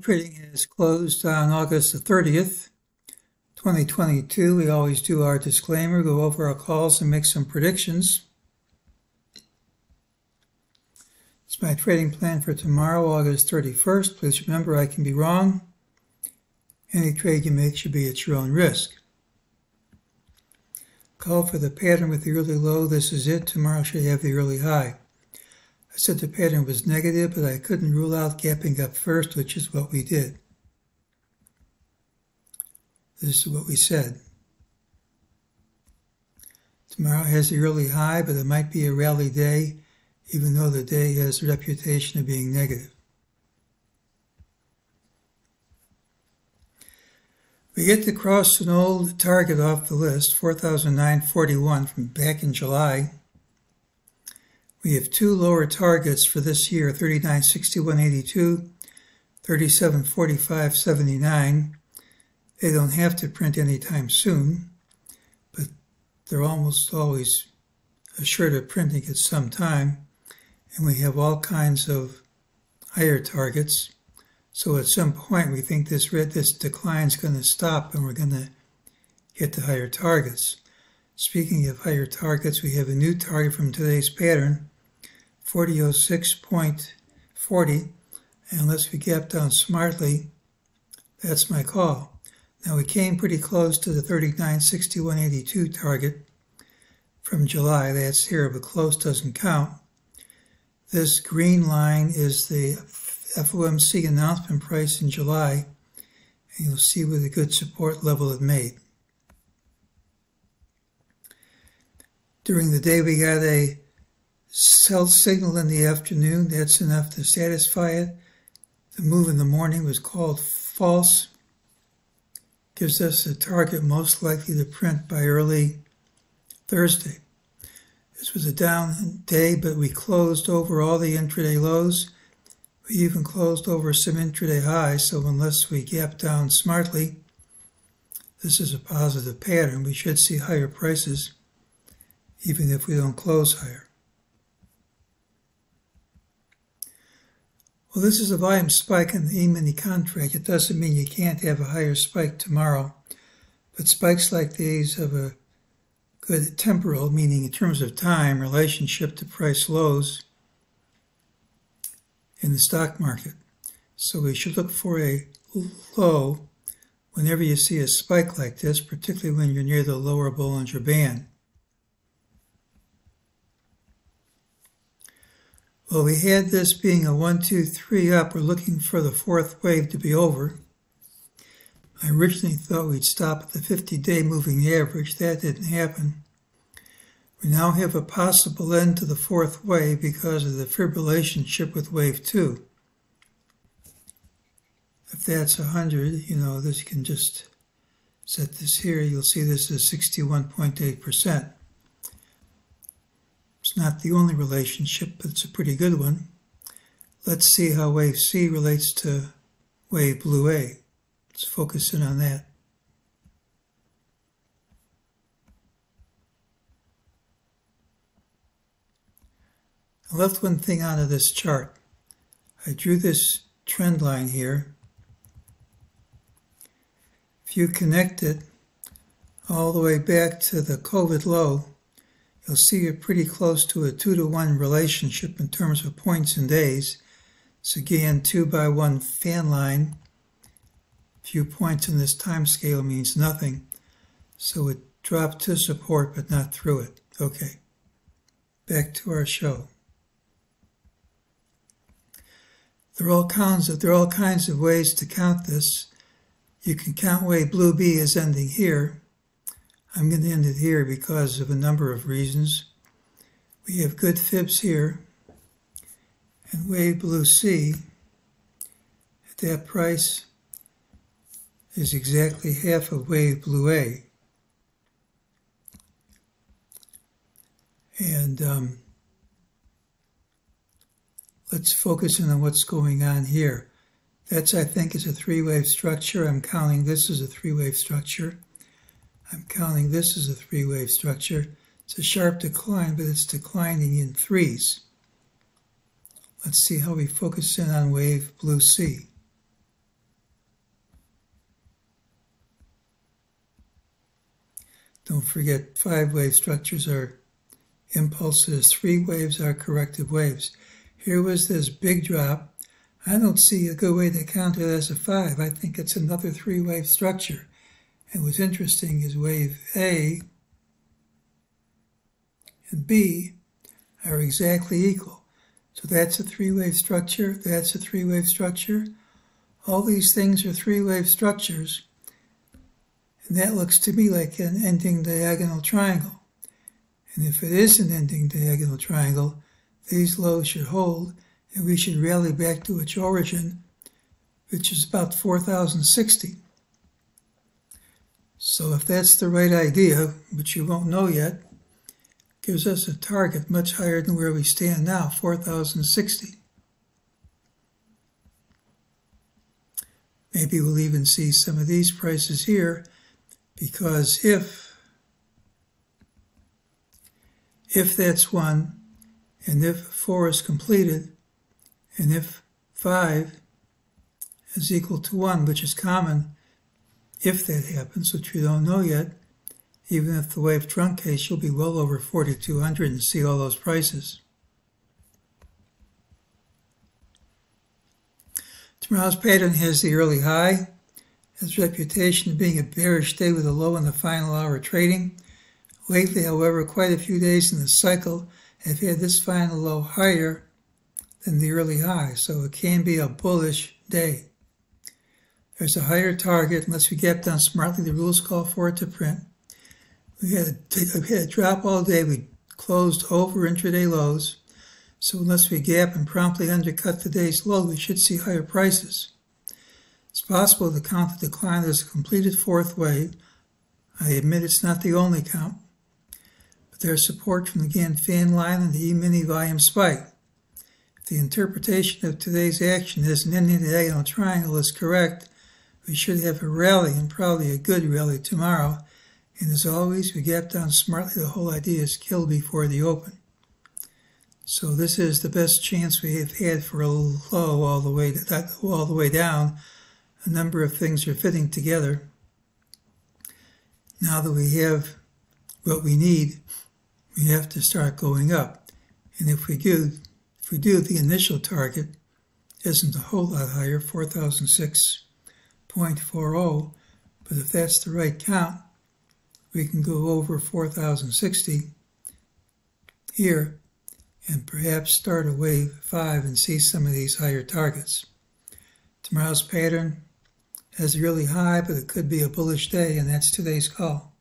Trading has closed on August the 30th, 2022. We always do our disclaimer, go over our calls, and make some predictions. It's my trading plan for tomorrow, August 31st. Please remember, I can be wrong. Any trade you make should be at your own risk. Call for the pattern with the early low. This is it. Tomorrow should have the early high. I said the pattern was negative, but I couldn't rule out gapping up first, which is what we did. This is what we said. Tomorrow has the early high, but it might be a rally day, even though the day has a reputation of being negative. We get to cross an old target off the list, 4,941 from back in July. We have two lower targets for this year, 3961.82, 3745.79. They don't have to print anytime soon, but they're almost always assured of printing at some time. And we have all kinds of higher targets. So at some point we think this decline is going to stop and we're going to hit the higher targets. Speaking of higher targets, we have a new target from today's pattern, 4006.40, and unless we gap down smartly, that's my call. Now we came pretty close to the 3961.82 target from July. That's here, but close doesn't count. This green line is the FOMC announcement price in July, and you'll see with a good support level it made. During the day, we got a sell signal in the afternoon. That's enough to satisfy it. The move in the morning was called false. Gives us a target most likely to print by early Thursday. This was a down day, but we closed over all the intraday lows. We even closed over some intraday highs, so unless we gap down smartly, this is a positive pattern. We should see higher prices, even if we don't close higher. Well, this is a volume spike in the E-mini contract. It doesn't mean you can't have a higher spike tomorrow, but spikes like these have a good temporal, meaning in terms of time, relationship to price lows in the stock market. So we should look for a low whenever you see a spike like this, particularly when you're near the lower Bollinger Band. Well, we had this being a 1, 2, 3 up. We're looking for the fourth wave to be over. I originally thought we'd stop at the 50-day moving average. That didn't happen. We now have a possible end to the fourth wave because of the fibrillationship with wave 2. If that's 100, this can just set this here. You'll see this is 61.8%. It's not the only relationship, but it's a pretty good one. Let's see how wave C relates to wave blue A. Let's focus in on that. I left one thing out of this chart. I drew this trend line here. If you connect it all the way back to the COVID low, you'll see you're pretty close to a 2-to-1 relationship in terms of points and days. It's again 2-by-1 fan line. A few points in this time scale means nothing. So it dropped to support but not through it. Okay, back to our show. There are all kinds of ways to count this. You can count wave blue B as ending here. I'm going to end it here because of a number of reasons. We have good fibs here, and wave blue C at that price is exactly half of wave blue A. And let's focus in on what's going on here. That's, I think, is a three-wave structure. I'm counting this as a three-wave structure. I'm counting this as a three-wave structure. It's a sharp decline, but it's declining in threes. Let's see how we focus in on wave blue C. Don't forget 5-wave structures are impulses, 3 waves are corrective waves. Here was this big drop. I don't see a good way to count it as a 5. I think it's another 3-wave structure. And what's interesting is wave A and B are exactly equal. So that's a 3-wave structure, that's a 3-wave structure. All these things are 3-wave structures. And that looks to me like an ending diagonal triangle. And if it is an ending diagonal triangle, these lows should hold, and we should rally back to its origin, which is about 4,060. So if that's the right idea, which you won't know yet, gives us a target much higher than where we stand now, 4,060. Maybe we'll even see some of these prices here, because if that's 1, and if 4 is completed, and if 5 is equal to 1, which is common, if that happens, which we don't know yet, even if the wave truncates, you'll be well over 4,200 and see all those prices. Tomorrow's pattern has the early high, has reputation of being a bearish day with a low in the final hour trading. Lately, however, quite a few days in the cycle have had this final low higher than the early high, so it can be a bullish day. There's a higher target unless we gap down smartly. The rules call for it to print. We had a drop all day. We closed over intraday lows, so unless we gap and promptly undercut the day's low, we should see higher prices. It's possible to count the decline as a completed 4th wave. I admit it's not the only count, but there's support from the Gann fan line and the E-mini volume spike. If the interpretation of today's action as an ending diagonal triangle is correct, we should have a rally, and probably a good rally, tomorrow. And as always, we gap down smartly. The whole idea is kill before the open. So this is the best chance we have had for a low all the way down. A number of things are fitting together. Now that we have what we need, we have to start going up. And if we do, the initial target isn't a whole lot higher, 4,006.40, but if that's the right count, we can go over 4,060 here and perhaps start a wave 5 and see some of these higher targets. Tomorrow's pattern has a really high, but it could be a bullish day, and that's today's call.